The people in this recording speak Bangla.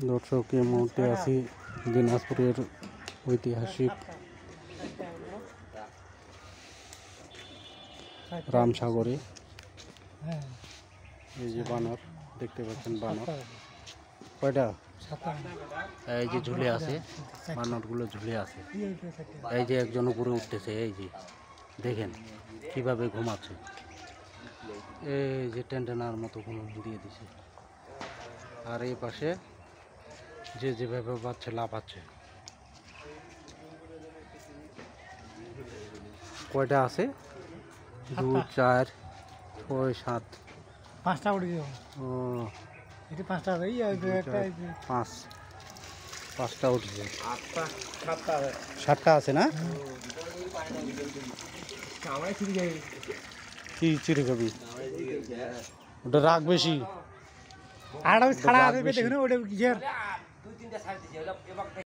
দর্শক, এই মুহূর্তে আছি দিনাজপুরের ঐতিহাসিক রামসাগরে। এই যে বানর দেখতে পাচ্ছেন, বানর কয়টা? এই যে ঝুলে আছে, বানরগুলো ঝুলে আছে। এই যে একজন উপরে উঠতেছে, এই যে দেখেন কিভাবে ঘুমাচ্ছে। এই যে টেন্টেনার মতো ঘুম দিয়ে দিছে। আর এই পাশে যে যেভাবে পাচ্ছে লাফাচ্ছে। কয়টা আছে? 2, 4, 6, 7, 5টা উঠে গেল। ও এটা 5টা এই একটা 5টা উঠেছে। 7টা আছে না? কি চিড়ে খাবি? ওটা রাগ বেশি। আর ছাড়া দেখুন ওটা কিসের